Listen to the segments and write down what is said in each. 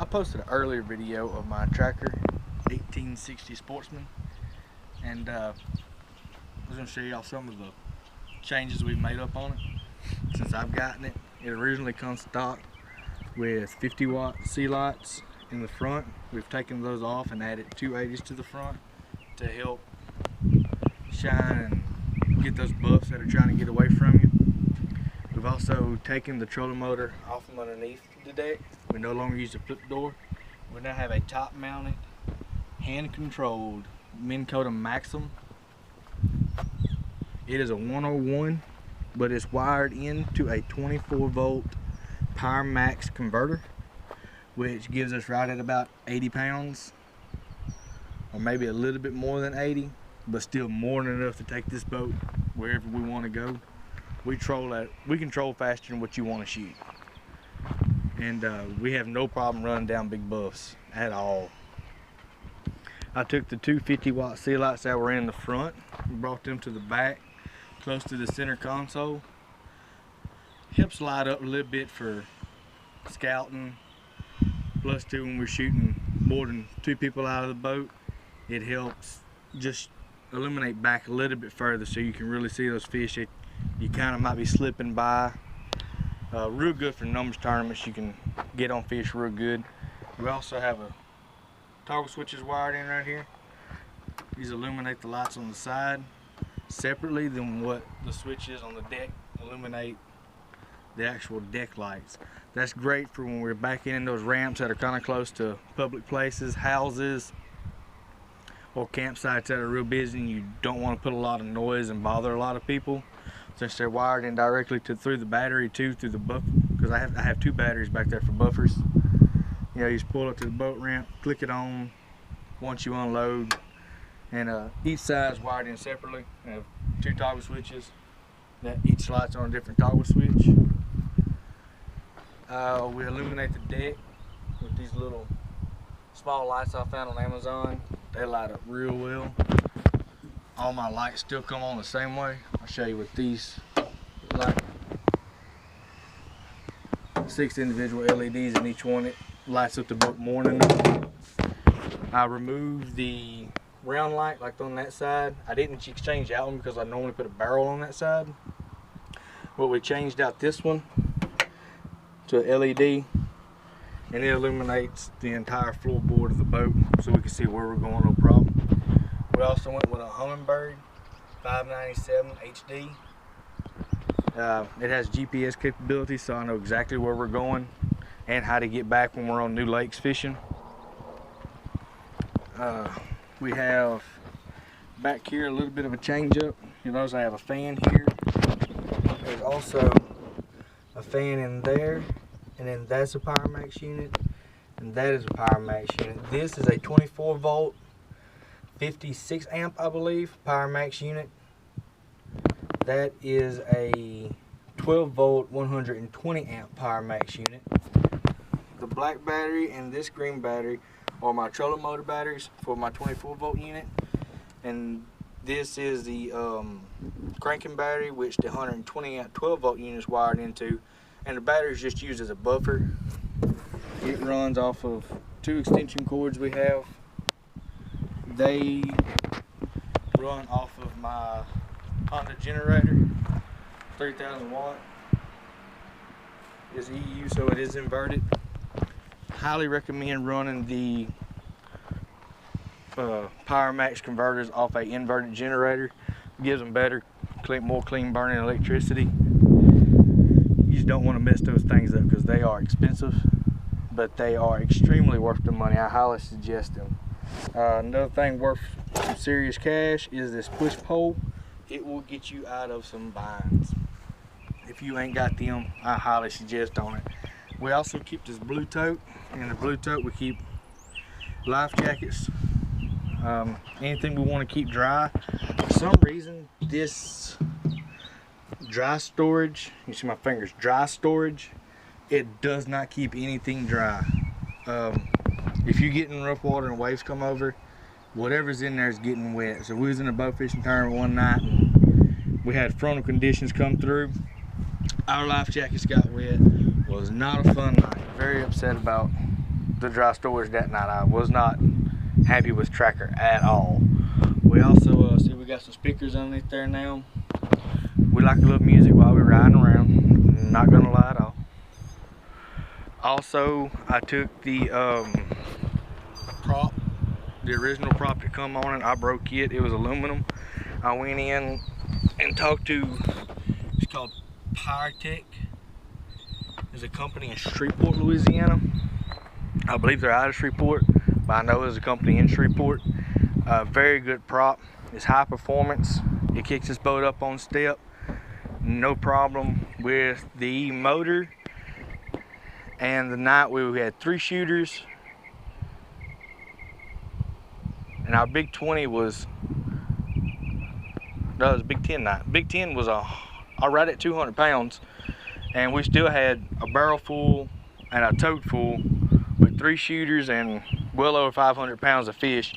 I posted an earlier video of my tracker, 1860 Sportsman, and I was going to show y'all some of the changes we've made up on it since I've gotten it. It originally comes stock with 50-watt Seelites in the front. We've taken those off and added 280s to the front to help shine and get those buffs that are trying to get away from you. We've also taken the trolling motor off from underneath the deck. We no longer use the flip door. We now have a top mounted, hand controlled Minn Kota Maxim. It is a 101, but it's wired into a 24 volt Powermax converter, which gives us right at about 80 pounds, or maybe a little bit more than 80, but still more than enough to take this boat wherever we want to go. We control faster than what you want to shoot, and we have no problem running down big buffs at all. I took the two 50-watt Seelites that were in the front and brought them to the back, close to the center console. Helps light up a little bit for scouting, plus too when we're shooting more than 2 people out of the boat, it helps just illuminate back a little bit further so you can really see those fish that you kind of might be slipping by. Real good for numbers tournaments. You can get on fish real good. We also have a toggle switches wired in right here. These illuminate the lights on the side separately than what the switches on the deck illuminate the actual deck lights. That's great for when we're backing in those ramps that are kind of close to public places, houses, or campsites that are real busy and you don't want to put a lot of noise and bother a lot of people. Since they're wired in directly through the battery too, through the buffer, because I have 2 batteries back there for buffers. You know, you just pull up to the boat ramp, click it on once you unload, and each side is wired in separately. I have 2 toggle switches that each light's on a different toggle switch. We illuminate the deck with these little small lights I found on Amazon. They light up real well. All my lights still come on the same way. I'll show you what these like. 6 individual LEDs in each one. It lights up the boat more than enough. I removed the round light like on that side. I didn't exchange that one because I normally put a barrel on that side. But we changed out this one to a LED, and it illuminates the entire floorboard of the boat so we can see where we're going, no problem. We also went with a Humminbird 597 HD. It has GPS capability, so I know exactly where we're going and how to get back when we're on new lakes fishing. We have back here a little bit of a change up. You notice I have a fan here. There's also a fan in there, and then that's a Powermax unit, and that is a Powermax unit. This is a 24 volt 56 amp, I believe, Powermax unit. That is a 12 volt 120 amp Powermax unit. The black battery and this green battery are my trolling motor batteries for my 24 volt unit, and this is the cranking battery, which the 120 amp 12 volt unit is wired into, and the battery is just used as a buffer. It runs off of 2 extension cords we have. They run off of my Honda generator, 3000 watt. It's EU, so it is inverted. Highly recommend running the Powermax converters off a inverted generator. It gives them better, more clean burning electricity. You just don't want to mess those things up because they are expensive, but they are extremely worth the money. I highly suggest them. Another thing worth some serious cash is this push pole. It will get you out of some binds. If you ain't got them, I highly suggest on it. We also keep this blue tote. In the blue tote we keep life jackets, anything we want to keep dry. For some reason this dry storage, you see my fingers, dry storage, it does not keep anything dry. If you get in rough water and waves come over, whatever's in there is getting wet. So we was in a bow fishing tournament one night and we had frontal conditions come through. Our life jackets got wet. It was not a fun night. Very upset about the dry storage that night. I was not happy with Tracker at all. We also see we got some speakers underneath there now. We like a little music while we're riding around, not gonna lie at all. Also, I took the prop, the original prop to come on it. I broke it. It was aluminum. I went in and talked to, it's called Powermax. There's a company in Shreveport, Louisiana. I believe they're out of Shreveport, but I know there's a company in Shreveport. Very good prop. It's high performance. It kicks this boat up on step. No problem with the motor. And the night we had 3 shooters. And our Big 20 was, no, it was Big 10 night. Big 10 was right at 200 pounds. And we still had a barrel full and a tote full with 3 shooters and well over 500 pounds of fish.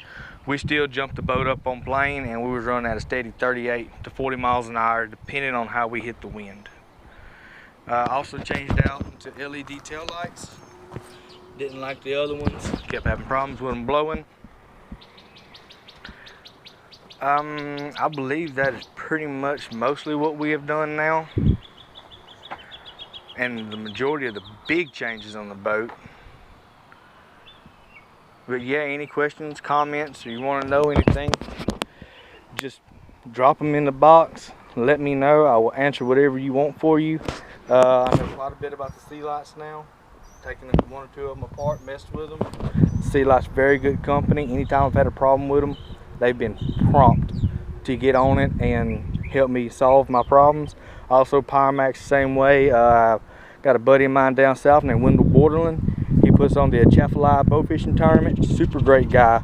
We still jumped the boat up on plane, and we was running at a steady 38 to 40 miles an hour depending on how we hit the wind. Also changed out into LED tail lights. Didn't like the other ones. Kept having problems with them blowing. I believe that is pretty much mostly what we have done now. And the majority of the big changes on the boat. But yeah, any questions, comments, or you want to know anything, just drop them in the box. Let me know. I will answer whatever you want for you. I know quite a bit about the Seelites now. Taking one or two of them apart, messed with them. Seelite's very good company. Anytime I've had a problem with them, they've been prompt to get on it and help me solve my problems. Also, Powermax, same way. Got a buddy of mine down south named Wendell Borderland. He puts on the Seelite bowfishing tournament. Super great guy.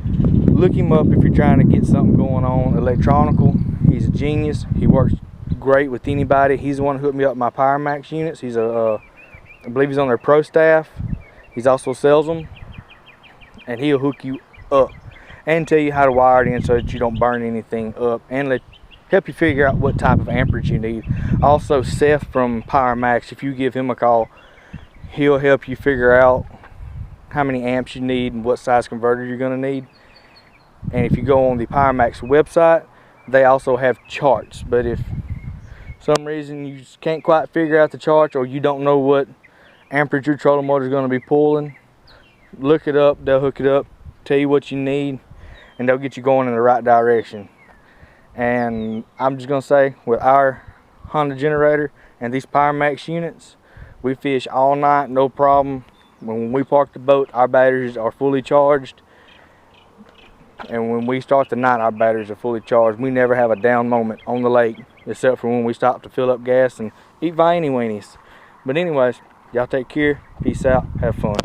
Look him up if you're trying to get something going on electronical. He's a genius. He works great with anybody. He's the one who hooked me up with my Powermax units. He's I believe he's on their pro staff. He's also sells them, and he'll hook you up and tell you how to wire it in so that you don't burn anything up, and help you figure out what type of amperage you need. Also, Seth from Powermax, if you give him a call, he'll help you figure out how many amps you need and what size converter you're going to need. And if you go on the Powermax website, they also have charts. But if for some reason you just can't quite figure out the charts, or you don't know what amperage your trolling motor is going to be pulling, look it up. They'll hook it up, tell you what you need, and they'll get you going in the right direction. And I'm just going to say, with our Honda generator and these Powermax units, we fish all night, no problem. When we park the boat, our batteries are fully charged. And when we start the night, our batteries are fully charged. We never have a down moment on the lake, except for when we stop to fill up gas and eat Viney Weenies. But anyways, y'all take care. Peace out. Have fun.